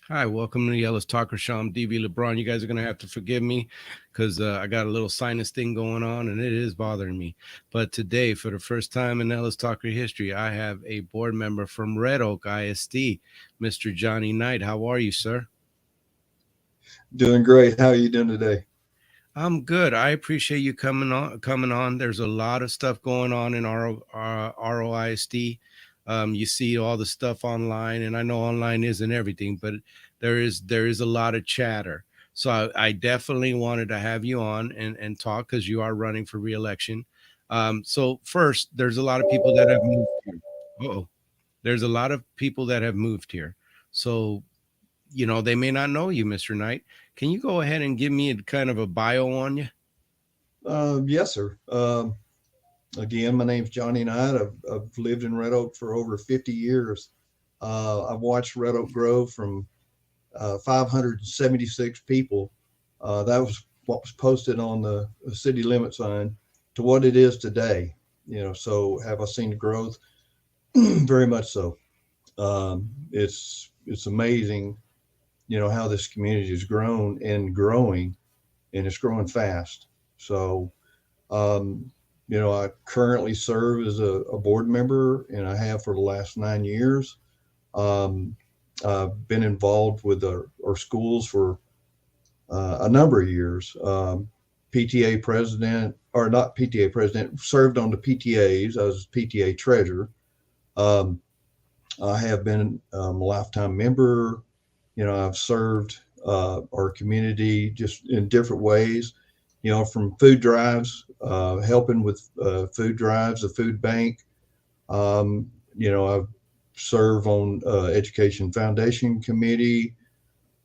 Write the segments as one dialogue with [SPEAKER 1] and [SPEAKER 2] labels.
[SPEAKER 1] Hi, welcome to the Ellis Talker Show. I'm DV LeBron. You guys are going to have to forgive me because I got a little sinus thing going on and it is bothering me. But today, for the first time in Ellis Talker history, I have a board member from Red Oak ISD, Mr. Johnny Knight. How are you, sir?
[SPEAKER 2] Doing great. How are you doing today?
[SPEAKER 1] I'm good. I appreciate you coming on. Coming on. There's a lot of stuff going on in ROISD. You see all the stuff online, and I know online isn't everything, but there is a lot of chatter. So I definitely wanted to have you on and talk because you are running for reelection. So first, there's a lot of people that have moved here. Oh, there's a lot of people that have moved here. So they may not know you, Mr. Knight. Can you go ahead and give me a kind of a bio on you?
[SPEAKER 2] Yes, sir. Again, my name's Johnny Knight. I've lived in Red Oak for over 50 years. I've watched Red Oak grow from 576 people. That was what was posted on the city limit sign to what it is today. So have I seen the growth? Very much so. It's amazing, how this community has grown and growing, and it's growing fast. So Um, I currently serve as a board member, and I have for the last 9 years. Um, I've been involved with our schools for a number of years. PTA president, or not PTA president, served on the PTAs. I was PTA treasurer. Um, I have been a lifetime member. I've served our community just in different ways, from food drives, helping with food drives, the food bank. I serve on education foundation committee.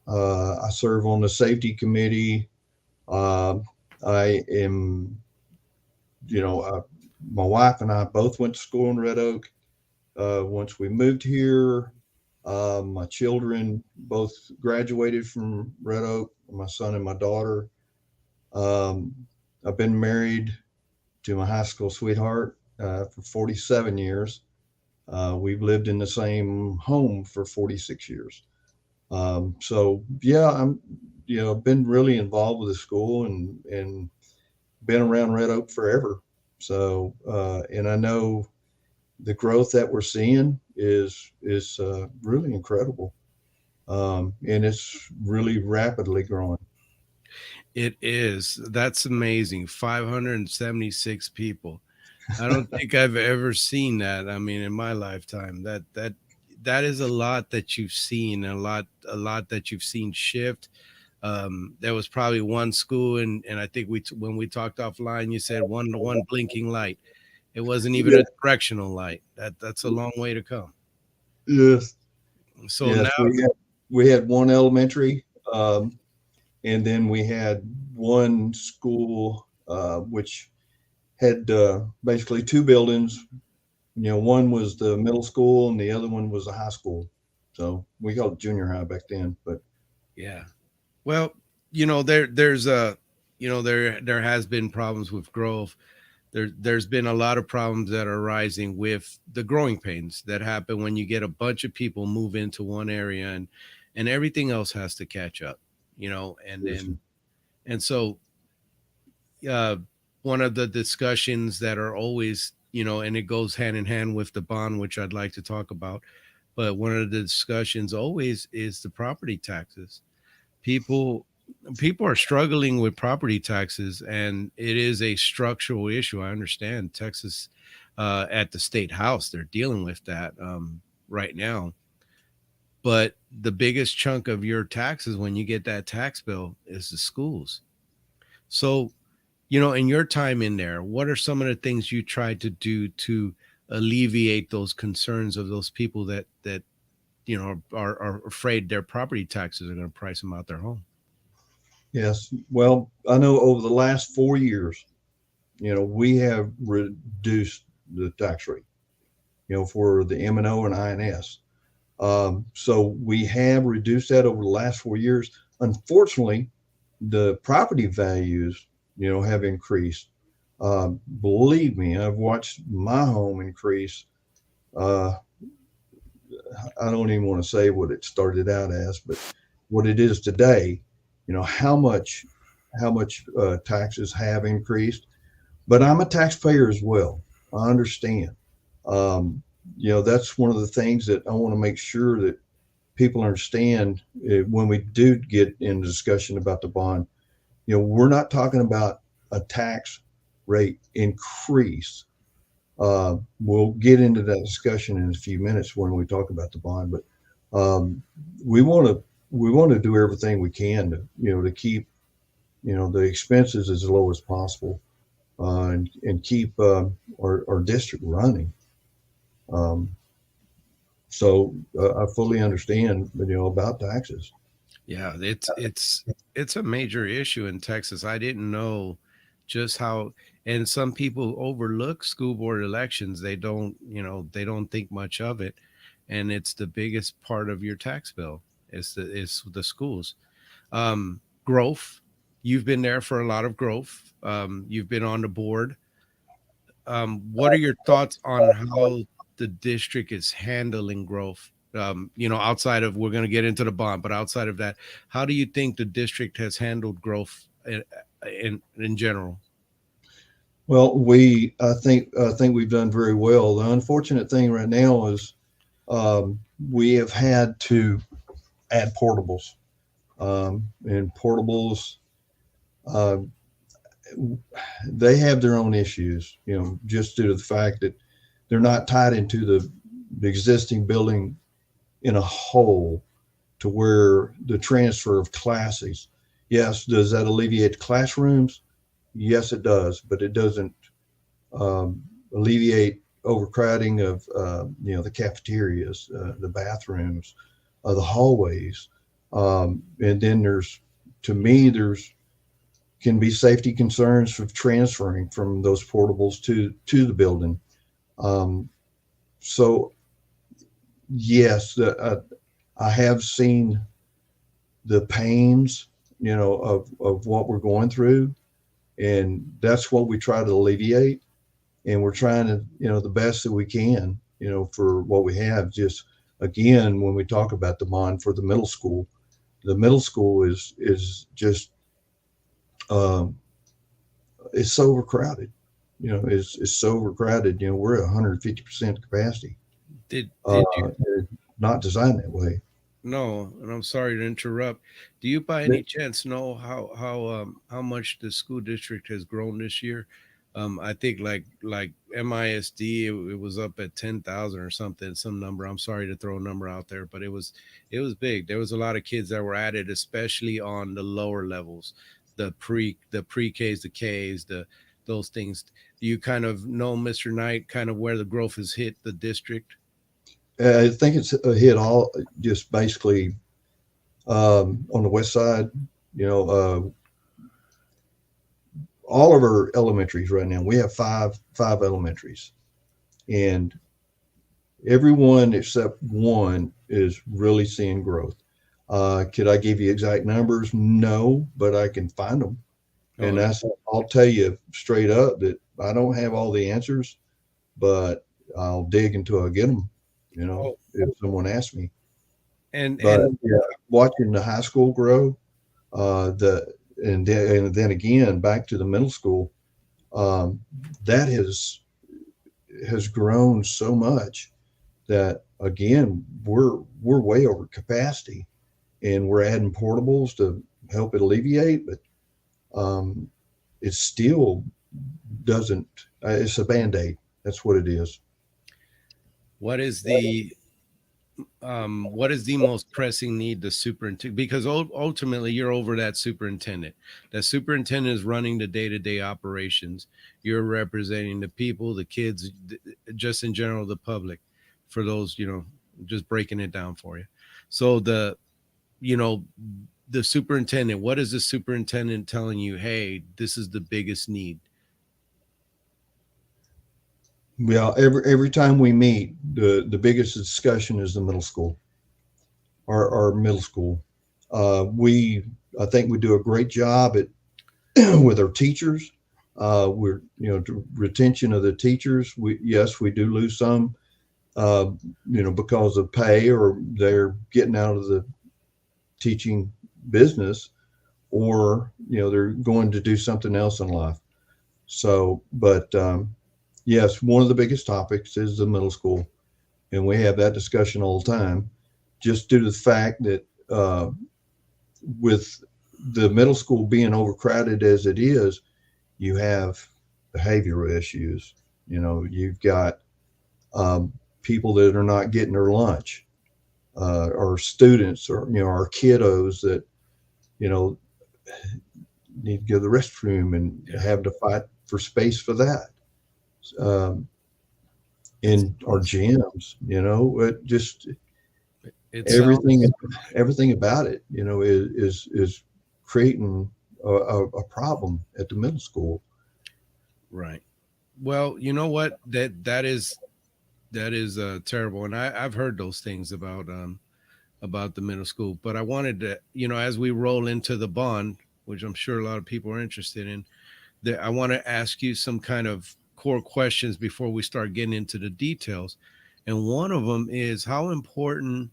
[SPEAKER 2] I serve on the safety committee. Uh, I am, you know, I, my wife and I both went to school in Red Oak. Once we moved here, my children both graduated from Red Oak, my son and my daughter. Um, I've been married to my high school sweetheart for 47 years. We've lived in the same home for 46 years. So yeah, been really involved with the school and been around Red Oak forever. So, and I know the growth that we're seeing is really incredible. And it's really rapidly growing.
[SPEAKER 1] It is. That's amazing. 576 people. I don't think I've ever seen that. I mean, in my lifetime, that is a lot that you've seen, a lot that you've seen shift. There was probably one school, and I think when we talked offline, you said one blinking light. It wasn't even
[SPEAKER 2] Yeah.
[SPEAKER 1] a directional light. That's a long way to come.
[SPEAKER 2] Yes.
[SPEAKER 1] So
[SPEAKER 2] Yes.
[SPEAKER 1] now,
[SPEAKER 2] We had one elementary, and then we had one school, which had basically two buildings. One was the middle school and the other one was a high school. So we called it junior high back then. But
[SPEAKER 1] yeah. Well, there has been problems with growth. There's been a lot of problems that are rising with the growing pains that happen when you get a bunch of people move into one area and everything else has to catch up, and then and so uh one of the discussions that are always, and it goes hand in hand with the bond, which I'd like to talk about, but one of the discussions always is the property taxes. People people are struggling with property taxes, and it is a structural issue. I understand Texas, at the state house, they're dealing with that right now, but the biggest chunk of your taxes when you get that tax bill is the schools. So, in your time in there, what are some of the things you tried to do to alleviate those concerns of those people that are afraid their property taxes are going to price them out their home?
[SPEAKER 2] yes, well, I know over the last 4 years, we have reduced the tax rate, for the M&O and INS. So we have reduced that over the last 4 years. Unfortunately, the property values, have increased. Believe me, I've watched my home increase uh, I don't even want to say what it started out as, but what it is today, how much taxes have increased. But I'm a taxpayer as well. I understand. Um, that's one of the things that I want to make sure that people understand when we do get in discussion about the bond. We're not talking about a tax rate increase. We'll get into that discussion in a few minutes when we talk about the bond, but we want to do everything we can to keep the expenses as low as possible, and keep our district running. Um, so I fully understand about taxes.
[SPEAKER 1] Yeah, it's a major issue in Texas. I didn't know just how, and some people overlook school board elections. They don't, they don't think much of it, and it's the biggest part of your tax bill. It's the schools. Growth. You've been there for a lot of growth. You've been on the board. What are your thoughts on how the district is handling growth? Outside of, we're going to get into the bond, but outside of that, how do you think the district has handled growth in general?
[SPEAKER 2] Well, I think we've done very well. The unfortunate thing right now is we have had to add portables, and portables, uh, they have their own issues, just due to the fact that they're not tied into the existing building in a whole, to where the transfer of classes. Yes, does that alleviate classrooms? Yes, it does, but it doesn't alleviate overcrowding of the cafeterias, the bathrooms, the hallways, and then to me, there's can be safety concerns of transferring from those portables to the building. Um, so yes, I have seen the pains, of what we're going through, and that's what we try to alleviate. And we're trying to, the best that we can, for what we have. Just again, when we talk about the bond for the middle school is just um, it's so overcrowded. It's so overcrowded. We're at 150% capacity.
[SPEAKER 1] Did you?
[SPEAKER 2] They're not designed that way.
[SPEAKER 1] No, and I'm sorry to interrupt. Do you by any chance know how much the school district has grown this year? I think like MISD, it was up at 10,000 or something, some number. I'm sorry to throw a number out there, but it was big. There was a lot of kids that were added, especially on the lower levels, the pre Ks, the Ks, those things. Do you kind of know, Mr. Knight, kind of where the growth has hit the district?
[SPEAKER 2] I think it's a hit all just basically on the west side. You know, all of our elementaries right now. We have five elementaries, and everyone except one is really seeing growth. Could I give you exact numbers? No, but I can find them, and
[SPEAKER 1] Oh,
[SPEAKER 2] I'll tell you straight up that I don't have all the answers, but I'll dig until I get them.
[SPEAKER 1] oh,
[SPEAKER 2] If someone asks me. But
[SPEAKER 1] and
[SPEAKER 2] yeah, watching the high school grow, the and then again back to the middle school, um, that has grown so much that again we're way over capacity, and we're adding portables to help it alleviate, but um, it still doesn't. It's a band-aid. That's what it is.
[SPEAKER 1] what is the most pressing need the superintendent, because ultimately you're over that superintendent is running the day-to-day operations. You're representing the people, the kids, just in general the public, for those, just breaking it down for you. So you know the superintendent, what is the superintendent telling you? Hey, this is the biggest need.
[SPEAKER 2] Yeah, every time we meet, the biggest discussion is the middle school, our middle school. We I think we do a great job at with our teachers. We're retention of the teachers. We Yes, we do lose some. uh, because of pay, or they're getting out of the teaching business, or, they're going to do something else in life. So, but yes, one of the biggest topics is the middle school. And we have that discussion all the time, just due to the fact that with the middle school being overcrowded as it is, you have behavioral issues. You've got people that are not getting their lunch, or students, or our kiddos that you know need to go to the restroom and
[SPEAKER 1] Yeah.
[SPEAKER 2] have to fight for space for that. Um,
[SPEAKER 1] It's,
[SPEAKER 2] in our gyms, it just
[SPEAKER 1] it
[SPEAKER 2] everything
[SPEAKER 1] sounds
[SPEAKER 2] everything about it, is creating a problem at the middle school.
[SPEAKER 1] right. Well, you know what? That is terrible, and I've heard those things about the middle school. But I wanted to, as we roll into the bond, which I'm sure a lot of people are interested in, that I want to ask you some kind of core questions before we start getting into the details. And one of them is, how important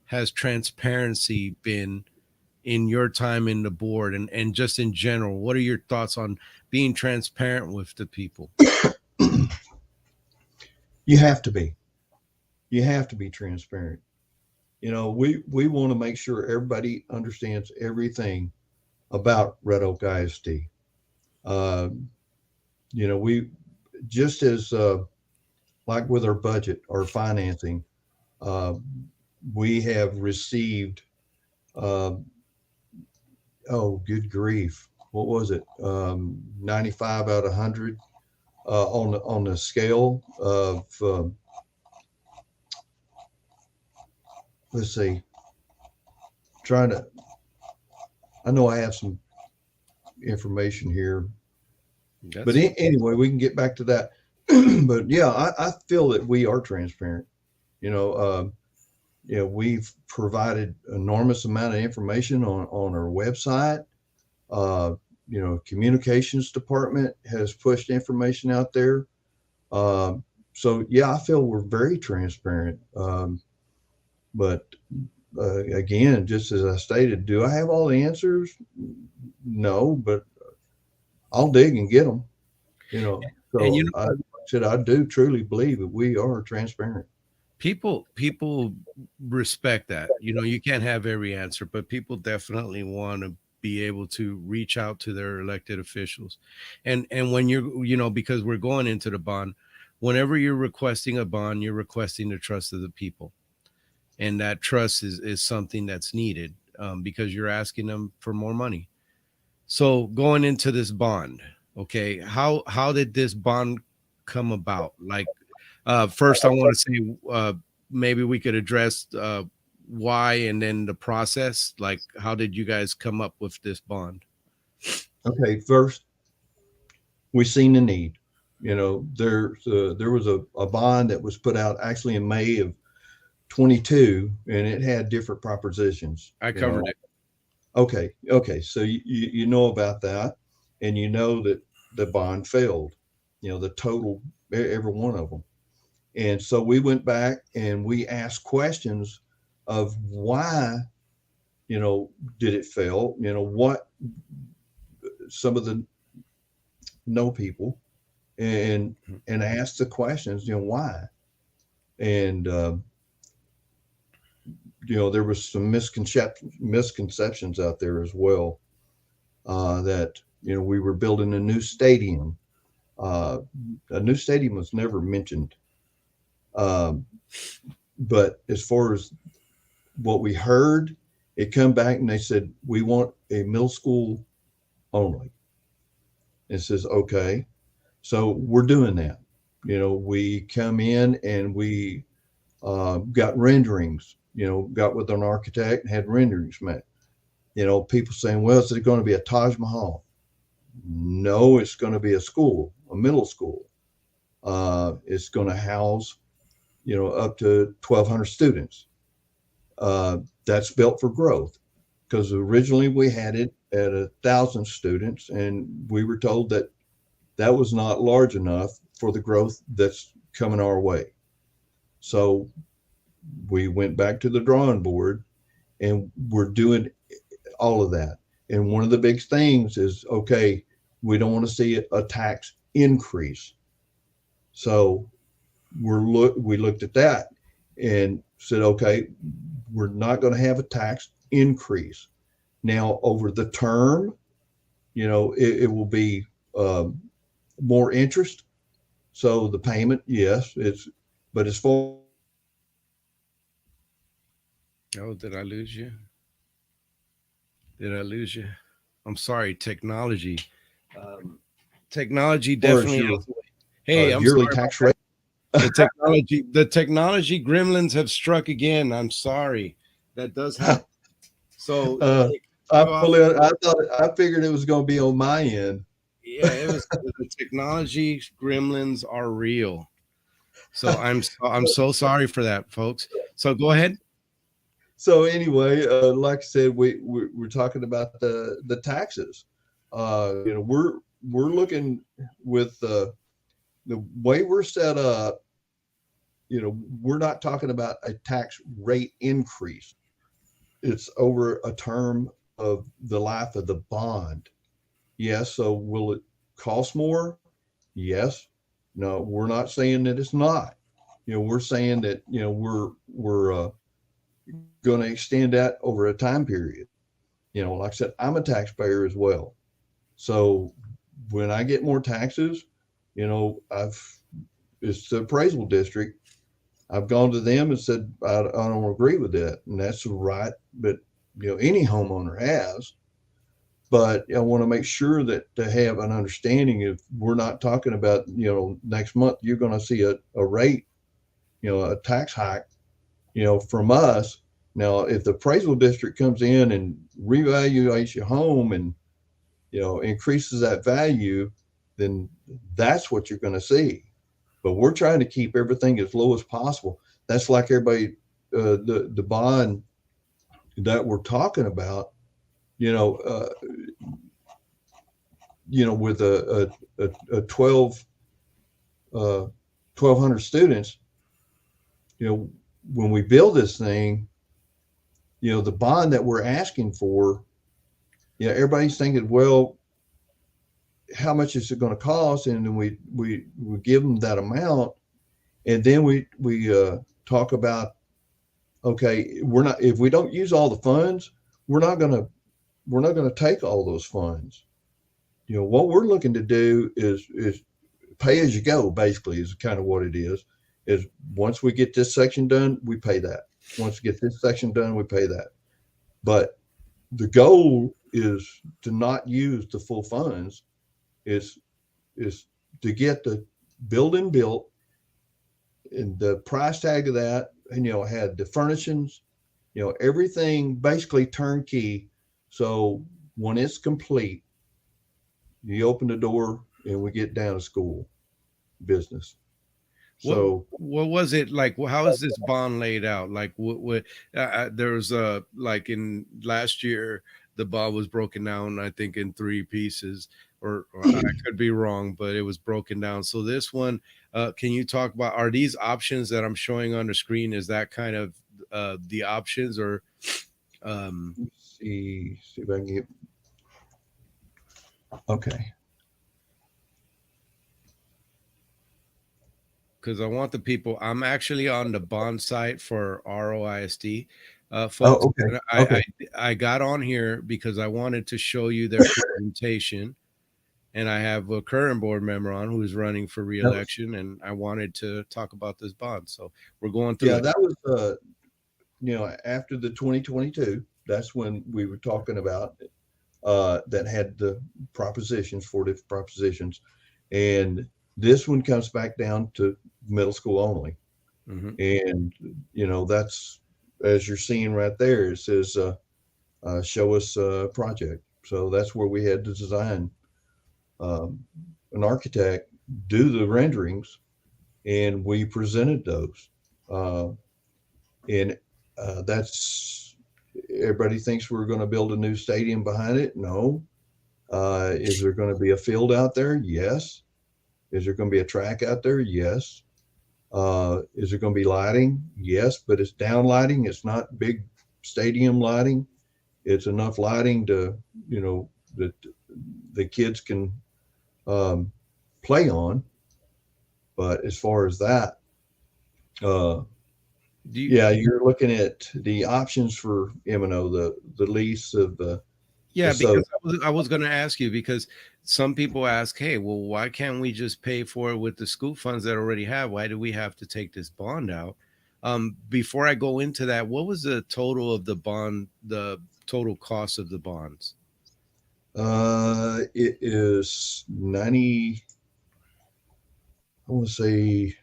[SPEAKER 1] has transparency been in your time in the board, and just in general? What are your thoughts on being transparent with the people?
[SPEAKER 2] You have to be. You have to be transparent. We want to make sure everybody understands everything about Red Oak ISD. Uh, we just as like with our budget or financing, uh, we have received. Uh, oh, good grief! What was it? 95 out of 100 on the scale of. Let's see. Trying to. I know I have some information here, but
[SPEAKER 1] That's
[SPEAKER 2] anyway, we can get back to that. But yeah, I feel that we are transparent. You know, uh, we've provided enormous amount of information on our website. Uh, communications department has pushed information out there. Um, so yeah, I feel we're very transparent. But again, just as I stated, do I have all the answers? No, but I'll dig and get them. You know,
[SPEAKER 1] and
[SPEAKER 2] so I said I do truly believe that we are transparent.
[SPEAKER 1] people respect that. You can't have every answer, but people definitely want to be able to reach out to their elected officials. And when because we're going into the bond, whenever you're requesting a bond, you're requesting the trust of the people, and that trust is something that's needed, because you're asking them for more money. So going into this bond, okay, how did this bond come about? Like, first, I want to say, maybe we could address why, and then the process. Like, how did you guys come up with this bond?
[SPEAKER 2] Okay, first we seen the need. There was a bond that was put out actually in May of 22, and it had different propositions.
[SPEAKER 1] I covered it.
[SPEAKER 2] Okay, so you know about that, and you know that the bond failed. The total, every one of them. And so we went back and we asked questions of why, did it fail? What some of the no people, and asked the questions, why. And there was some misconceptions out there as well, that we were building a new stadium. A new stadium was never mentioned. Um, but as far as what we heard, it come back and they said, we want a middle school only. It says, okay, so we're doing that. We come in and we got renderings, got with an architect and had renderings made. People saying, well, is it going to be a Taj Mahal? No, it's going to be a school, a middle school. It's going to house, up to 1,200 students. That's built for growth, because originally we had it at 1,000 students, and we were told that that was not large enough for the growth that's coming our way. So we went back to the drawing board, and we're doing all of that. And one of the big things is, okay, we don't want to see a tax increase. So we looked at that and said, okay, we're not going to have a tax increase. Now, over the term, it will be more interest. So the payment, yes, but as far
[SPEAKER 1] Oh, did I lose you? Did I lose you? I'm sorry, technology. Um, Technology
[SPEAKER 2] as
[SPEAKER 1] definitely
[SPEAKER 2] your
[SPEAKER 1] has. Hey, I'm
[SPEAKER 2] yearly
[SPEAKER 1] sorry.
[SPEAKER 2] tax rate,
[SPEAKER 1] The technology gremlins have struck again. I'm sorry. That does happen. So
[SPEAKER 2] uh,
[SPEAKER 1] it cut off.
[SPEAKER 2] I figured it was going to be on my end.
[SPEAKER 1] Yeah, it was the technology gremlins are real. So I'm so sorry for that, folks. So go ahead.
[SPEAKER 2] So anyway, like I said, we're talking about the taxes. We're looking with the way we're set up. We're not talking about a tax rate increase. It's over a term of the life of the bond. Yes. So will it cost more? Yes. No, we're not saying that it's not. We're saying that we're going to extend that over a time period. Like I said, I'm a taxpayer as well. So when I get more taxes, I've it's the appraisal district. I've gone to them and said I don't agree with that, and that's right. But any homeowner has. But I want to make sure that to have an understanding if we're not talking about next month you're going to see a rate, a tax hike, from us. Now, if the appraisal district comes in and reevaluates your home and increases that value, then that's what you're going to see. But we're trying to keep everything as low as possible. That's like everybody, the bond that we're talking about, you know, uh, with a 1,200 students, when we build this thing, the bond that we're asking for, everybody's thinking, well, how much is it going to cost? And then we give them that amount, and then we talk about, okay, we're not, if we don't use all the funds, we're not going to take all those funds. What we're looking to do is pay as you go. Basically, is kind of what it is. Is once we get this section done, we pay that. Once we get this section done, we pay that. But the goal is to not use the full funds. Is to get the building built, and the price tag of that, and had the furnishings, everything basically turnkey. So when it's complete, you open the door and we get down to school business.
[SPEAKER 1] What
[SPEAKER 2] So
[SPEAKER 1] what was it like? How is this bond laid out? Like what there was like in last year the bond was broken down, I think, in three pieces, or I could be wrong, but it was broken down. So this one, can you talk about, are these options that I'm showing on the screen? Is that kind of the options, or um
[SPEAKER 2] see if I can get, okay.
[SPEAKER 1] because I want the people. I'm actually on the bond site for ROISD, folks.
[SPEAKER 2] Oh, okay.
[SPEAKER 1] And
[SPEAKER 2] Okay.
[SPEAKER 1] I got on here because I wanted to show you their presentation, and I have a current board member on who's running for
[SPEAKER 2] That was,
[SPEAKER 1] reelection, and I wanted to talk about this bond. So we're going through
[SPEAKER 2] yeah,
[SPEAKER 1] it.
[SPEAKER 2] that was, after the 2022, that's when we were talking about, that had the propositions, 4 different propositions. And this one comes back down to middle school only.
[SPEAKER 1] Hmm.
[SPEAKER 2] And, that's, as you're seeing right there, it says, show us a project. So that's where we had to design, um, an architect do the renderings, and we presented those. Uh, and that's, everybody thinks we're going to build a new stadium behind it. No. Is there going to be a field out there? Yes. Is there going to be a track out there? Yes. Is it going to be lighting? Yes, but it's down lighting. It's not big stadium lighting. It's enough lighting to, that the kids can um, play on. But as far as that, uh,
[SPEAKER 1] Do you,
[SPEAKER 2] yeah, you're looking at the options for M&O, the lease of the
[SPEAKER 1] yeah,
[SPEAKER 2] so
[SPEAKER 1] because I was going to ask you, because some people ask, hey, well, why can't we just pay for it with the school funds that already have? Why do we have to take this bond out? Before I go into that, what was the total of the bond, the total cost of the bonds?
[SPEAKER 2] it is 90. I want to say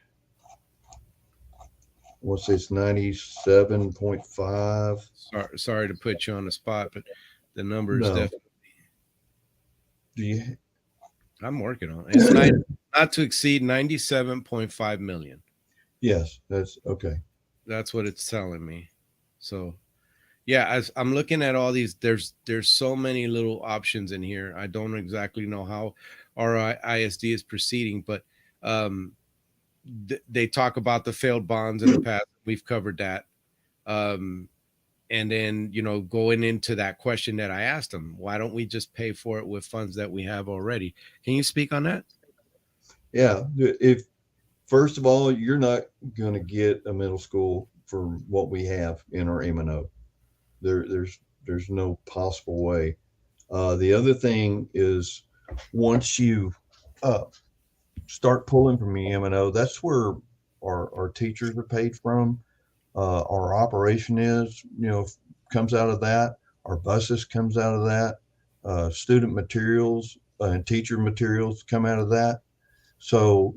[SPEAKER 2] it's 97.5.
[SPEAKER 1] Sorry to put you on the spot, but the number is
[SPEAKER 2] No,
[SPEAKER 1] definitely.
[SPEAKER 2] do you?
[SPEAKER 1] I'm working on it. It's not to exceed 97.5 million.
[SPEAKER 2] Yes, that's okay.
[SPEAKER 1] That's what it's telling me. So yeah, as I'm looking at all these, there's so many little options in here. I don't exactly know how our ISD is proceeding, but um, they talk about the failed bonds in the past. We've covered that. Um, and then, going into that question that I asked them, why don't we just pay for it with funds that we have already? Can you speak on that?
[SPEAKER 2] Yeah, if first of all, you're not going to get a middle school for what we have in our M&O. There's no possible way. The other thing is once you uh, start pulling from the M&O, that's where our teachers are paid from. Our operation is, comes out of that. Our buses comes out of that. Student materials and teacher materials come out of that. So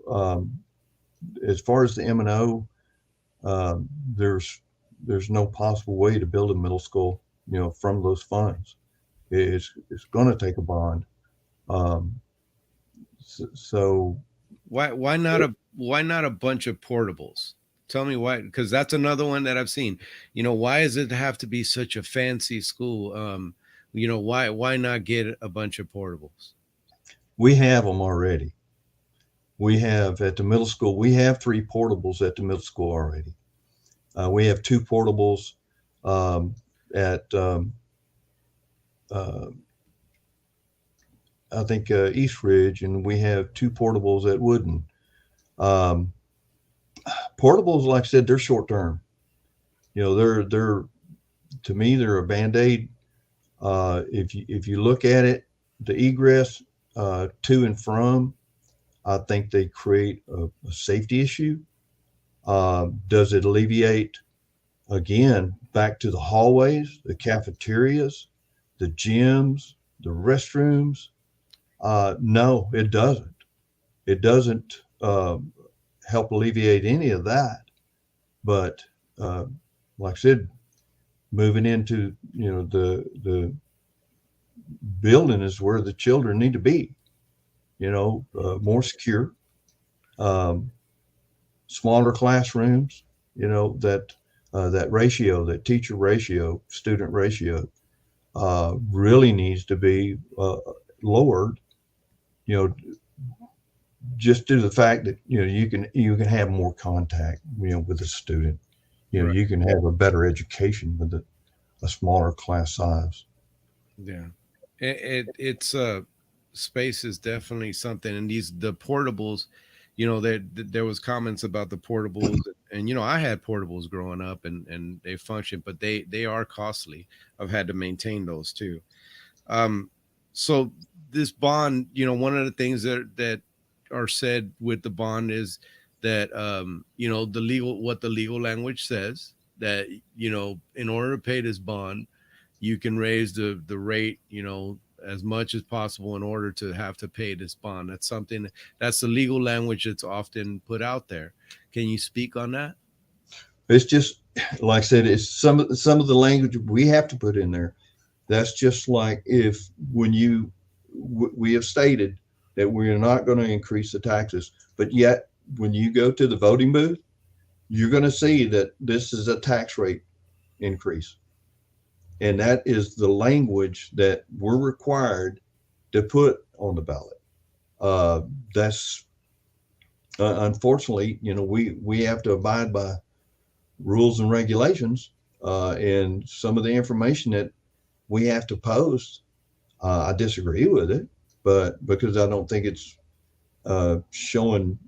[SPEAKER 2] as far as the M&O, um, there's there's no possible way to build a middle school, from those funds. It's going to take a bond. Um, so
[SPEAKER 1] Why not a bunch of portables? Tell me why, because that's another one that I've seen. Why does it have to be such a fancy school? Why not get a bunch of portables?
[SPEAKER 2] we have them already. We have at the middle school. We have 3 portables at the middle school already. We have 2 portables at uh, I think East Ridge, and we have 2 portables at Wooden. Um, Portables, like I said, they're short term. They're to me they're a band aid. If you look at it, the egress to and from, I think they create a safety issue. Does it alleviate again back to the hallways, the cafeterias, the gyms, the restrooms? No, it doesn't. It doesn't help alleviate any of that. But uh, like I said, moving into the building is where the children need to be. More secure, um, smaller classrooms. That ratio, that teacher ratio, student ratio, really needs to be lowered. You know, just due to the fact that you can have more contact with the student.
[SPEAKER 1] Right.
[SPEAKER 2] You can have a better education with a smaller class size.
[SPEAKER 1] Yeah. It's space is definitely something, and the portables, there was comments about the portables, and I had portables growing up, and they function, but they are costly. I've had to maintain those too. Um, so this bond, one of the things that are said with the bond is that what the legal language says, that in order to pay this bond, you can raise the rate, as much as possible in order to have to pay this bond. That's the legal language that's often put out there. Can you speak on that?
[SPEAKER 2] It's just like I said, it's some of the language we have to put in there. That's just like if when we have stated that we're not going to increase the taxes, but yet when you go to the voting booth, you're going to see that this is a tax rate increase. And that is the language that we're required to put on the ballot. That's unfortunately, we have to abide by rules and regulations, and some of the information that we have to post, I disagree with it, but because I don't think it's showing,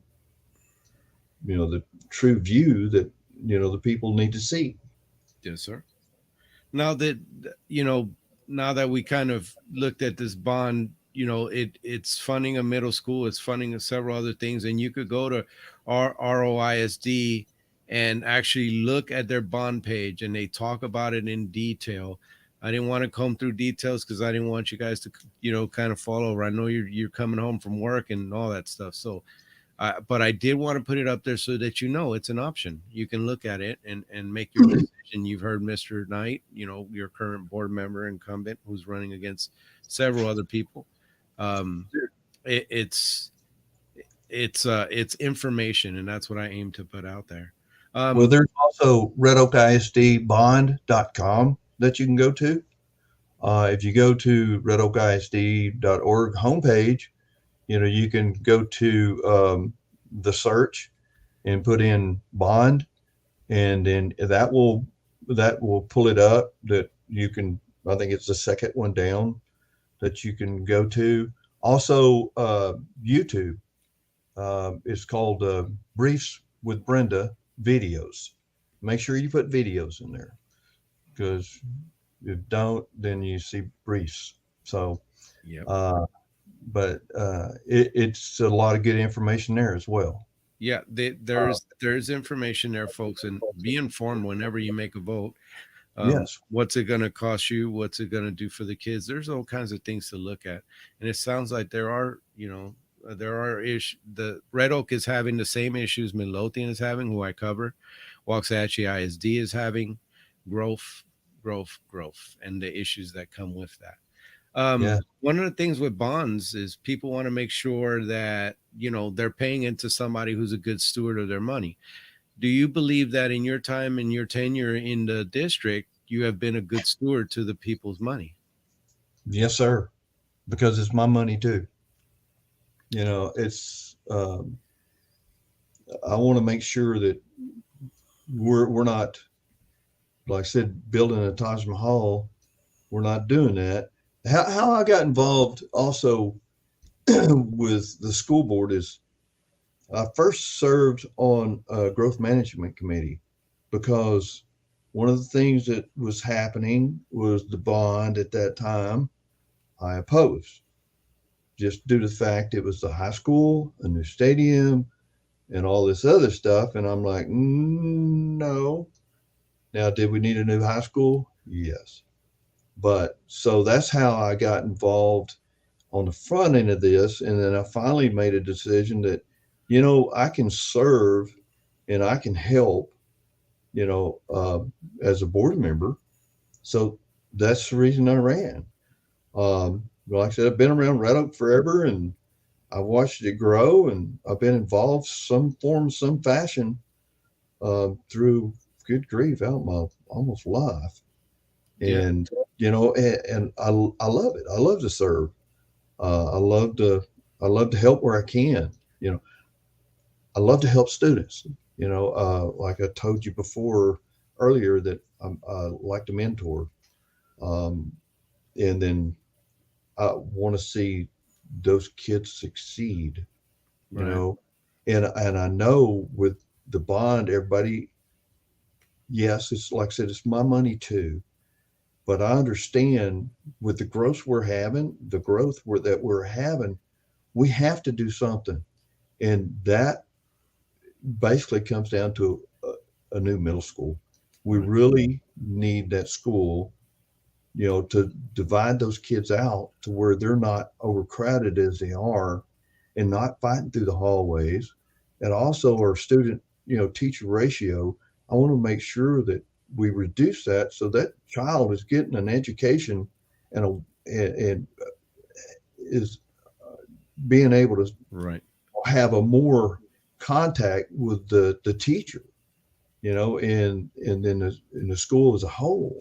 [SPEAKER 2] the true view that the people need to see.
[SPEAKER 1] Yes, sir. Now that you know, now that we kind of looked at this bond, it's funding a middle school, it's funding several other things, and you could go to ROISD and actually look at their bond page, and they talk about it in detail. I didn't want to comb through details because I didn't want you guys to, kind of fall over. I know you're coming home from work and all that stuff, so but I did want to put it up there so that it's an option. You can look at it and make your decision. You've heard Mr. Knight, your current board member incumbent, who's running against several other people. Um, it, it's it's information, and that's what I aim to put out there.
[SPEAKER 2] Well,
[SPEAKER 1] Um,
[SPEAKER 2] there's also redoakisdbond.com that you can go to. If you go to redoakisd.org homepage, you can go to the search and put in bond, and then that will pull it up. That you can, I think it's the second one down that you can go to. Also, YouTube. It's called Briefs with Brenda videos. Make sure you put videos in there, because if you don't, then you see briefs. So,
[SPEAKER 1] yep.
[SPEAKER 2] uh, but it's a lot of good information there as well.
[SPEAKER 1] Yeah,
[SPEAKER 2] Uh,
[SPEAKER 1] there's information there, folks, and be informed whenever you make a vote.
[SPEAKER 2] yes.
[SPEAKER 1] What's it going to cost you? What's it going to do for the kids? There's all kinds of things to look at, and it sounds like there are issues. The Red Oak is having the same issues Midlothian is having, who I cover. Waxahachie ISD is having growth, growth, and the issues that come with that.
[SPEAKER 2] Yeah.
[SPEAKER 1] One of the things with bonds is people want to make sure that they're paying into somebody who's a good steward of their money. Do you believe that in your time and your tenure in the district, you have been a good steward to the people's money?
[SPEAKER 2] Yes, sir. Because it's my money too. It's I want to make sure that we're not, like I said, building a Taj Mahal. We're not doing that. How I got involved also with the school board is I first served on a growth management committee, because one of the things that was happening was the bond at that time I opposed, just due to the fact it was the high school, a new stadium, and all this other stuff. And I'm like, no. Now, did we need a new high school? Yes. But so that's how I got involved on the front end of this. And then I finally made a decision that, I can serve and I can help, you know, uh, as a board member. So that's the reason I ran. Like I said, I've been around Red Oak forever, and I watched it grow, and I've been involved some form, some fashion, through, good grief, out my almost life.
[SPEAKER 1] Yeah.
[SPEAKER 2] And, and I love it. I love to serve. Uh, I love to, I love to help where I can. You know, I love to help students. Like I told you before earlier, that I like to mentor, um, and then I want to see those kids succeed. You
[SPEAKER 1] Right.
[SPEAKER 2] know, and I know with the bond, everybody, yes, it's like I said, it's my money too. But I understand with the growth we're having, that we're having, we have to do something, and that basically comes down to a new middle school. We
[SPEAKER 1] Right.
[SPEAKER 2] really need that school, to divide those kids out to where they're not overcrowded as they are, and not fighting through the hallways. And also our student, teacher ratio, I want to make sure that we reduce that so that child is getting an education, and is being able to
[SPEAKER 1] Right.
[SPEAKER 2] have a more contact with the teacher, and then in the school as a whole.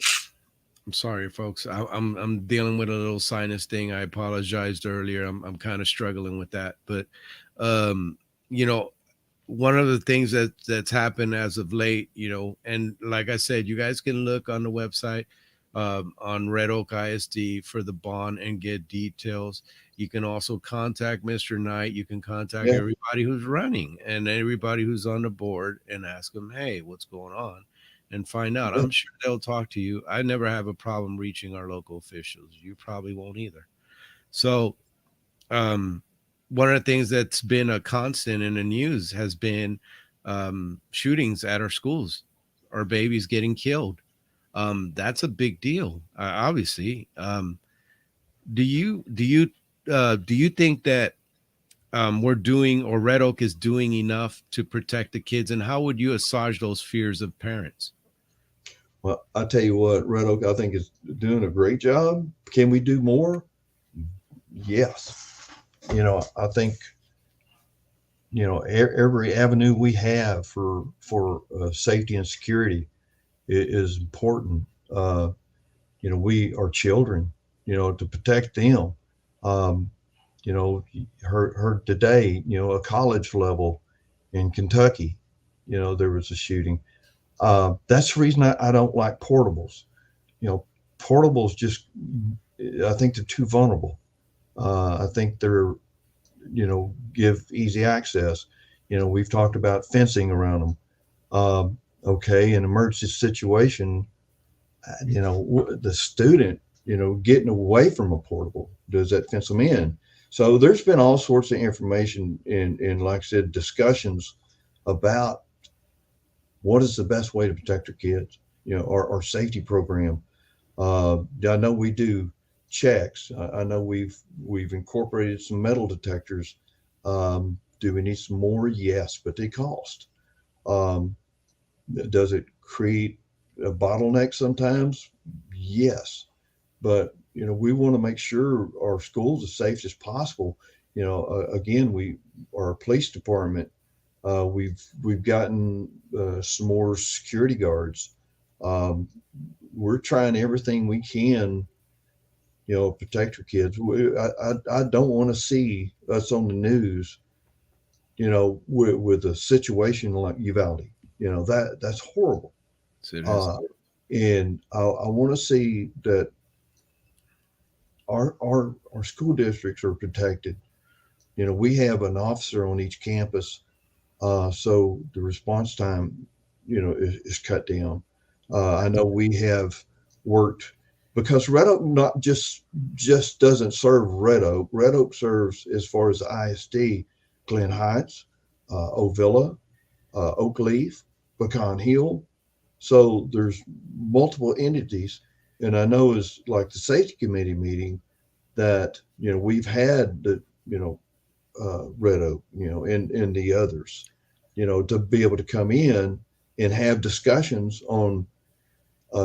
[SPEAKER 1] I'm sorry, folks. I'm dealing with a little sinus thing. I apologized earlier. I'm kind of struggling with that, but um, you know, one of the things that's happened as of late, and like I said, you guys can look on the website, on Red Oak ISD for the bond and get details. You can also contact Mr. Knight. You can contact
[SPEAKER 2] Yeah.
[SPEAKER 1] everybody who's running and everybody who's on the board and ask them, hey, what's going on? And find out.
[SPEAKER 2] Yeah.
[SPEAKER 1] I'm sure they'll talk to you. I never have a problem reaching our local officials. You probably won't either. So, um, one of the things that's been a constant in the news has been shootings at our schools, our babies getting killed. That's a big deal, obviously. Do you think that we're doing, or Red Oak is doing enough to protect the kids, and how would you assuage those fears of parents?
[SPEAKER 2] Well, I tell you what, Red Oak, I think is doing a great job. Can we do more? Yes. I think every avenue we have for safety and security is important. We are children. To protect them. Um, heard today. A college level in Kentucky. There was a shooting. That's the reason I don't like portables. Portables just, I think they're too vulnerable. I think they're, give easy access. We've talked about fencing around them. Okay, in emergency situation, the student, getting away from a portable, does that fence them in? So there's been all sorts of information in like I said, discussions about what is the best way to protect our kids, our safety program. I know we do checks. I know we've incorporated some metal detectors. Do we need some more? Yes, but they cost. Um, does it create a bottleneck sometimes? Yes, but we want to make sure our schools as safe as possible. Again, our police department, we've gotten some more security guards. Um, we're trying everything we can, protect our kids. I don't want to see us on the news, with a situation like Uvalde. That's horrible.
[SPEAKER 1] So it is.
[SPEAKER 2] Uh, and I want to see that our school districts are protected. We have an officer on each campus, so the response time, is cut down. I know we have worked because Red Oak not just doesn't serve Red Oak. Red Oak serves as far as the ISD, Glen Heights, Ovilla, Oakleaf, Pecan Hill. So there's multiple entities, and I know is like the safety committee meeting that we've had the Red Oak, and the others, to be able to come in and have discussions on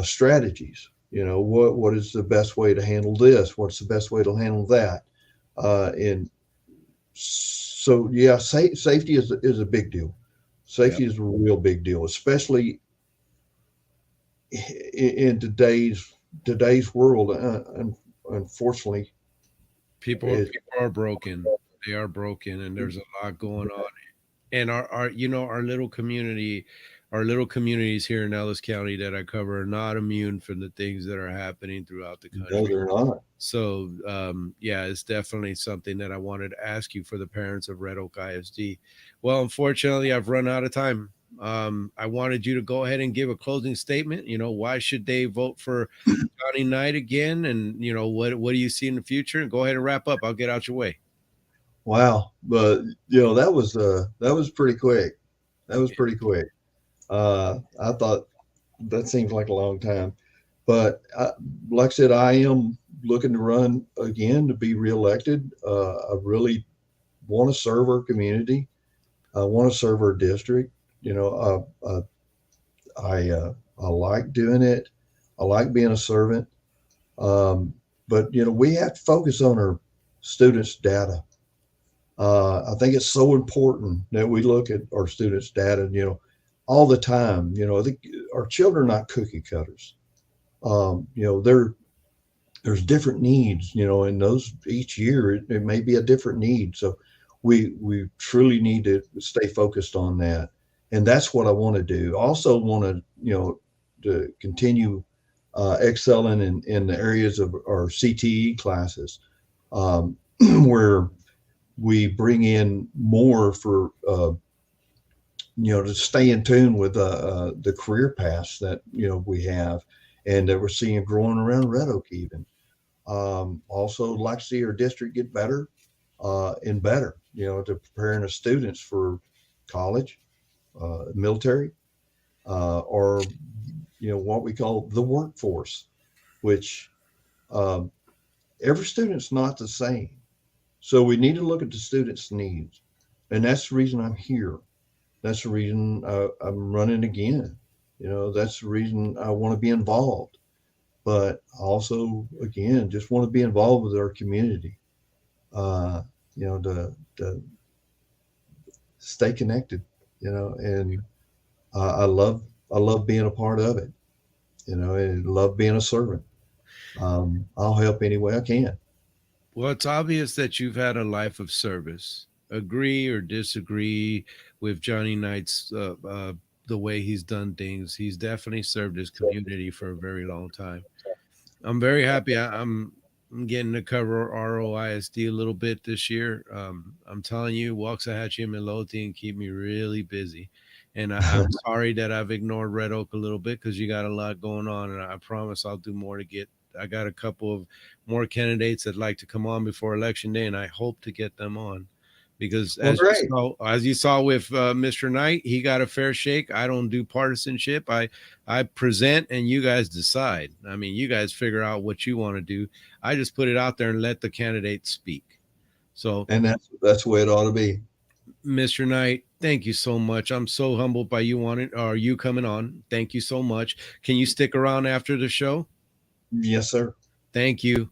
[SPEAKER 2] strategies. What is the best way to handle this? What's the best way to handle that? And so, yeah, safety is a big deal.
[SPEAKER 1] Yep.
[SPEAKER 2] Safety is a real big deal, especially in today's world. Unfortunately, it,
[SPEAKER 1] People are broken. They are broken, and there's a lot going on. And our little communities here in Ellis County that I cover are not immune from the things that are happening throughout the
[SPEAKER 2] no,
[SPEAKER 1] country.
[SPEAKER 2] they're not.
[SPEAKER 1] So, yeah, it's definitely something that I wanted to ask you for the parents of Red Oak ISD. Well, unfortunately, I've run out of time. I wanted you to go ahead and give a closing statement. Why should they vote for Johnny Knight again? And, what do you see in the future? And go ahead and wrap up. I'll get out your way.
[SPEAKER 2] Wow, but that was pretty quick. That was pretty quick. I thought that seems like a long time, but like I said, I am looking to run again to be reelected. I really want to serve our community. I want to serve our district. I like doing it. I like being a servant. But we have to focus on our students' data. I think it's so important that we look at our students' data, all the time. I think our children are not cookie cutters. There's different needs, and those each year it may be a different need. So we truly need to stay focused on that, and that's what I want to do. Also want to, to continue excelling in the areas of our CTE classes, where we bring in more for to stay in tune with the career paths that we have, and that we're seeing growing around Red Oak even. Also, like to see our district get better and better, to preparing the students for college, military, or what we call the workforce, which um, every student's not the same. So we need to look at the students' needs, and that's the reason I'm here. That's the reason I'm running again. That's the reason I want to be involved. But also, again, just want to be involved with our community. Uh, to stay connected. And I love being a part of it. And love being a servant. I'll help any way I can.
[SPEAKER 1] Well, it's obvious that you've had a life of service. Agree or disagree with Johnny Knight's the way he's done things. He's definitely served his community for a very long time. I'm very happy. I'm getting to cover ROISD a little bit this year. I'm telling you, Waxahachie and Midlothian keep me really busy. And I'm sorry that I've ignored Red Oak a little bit because you got a lot going on. And I promise I'll do more to get. I got a couple of more candidates that like to come on before election day, and I hope to get them on because
[SPEAKER 2] Well, great.
[SPEAKER 1] as you saw with Mr. Knight, he got a fair shake. I don't do partisanship. I present and you guys decide. I mean, you guys figure out what you want to do. I just put it out there and let the candidates speak. So,
[SPEAKER 2] And that's the way it ought to be.
[SPEAKER 1] Mr. Knight, thank you so much. I'm so humbled by you wanting or you coming on. Thank you so much. Can you stick around after the show?
[SPEAKER 2] Yes, sir.
[SPEAKER 1] Thank you.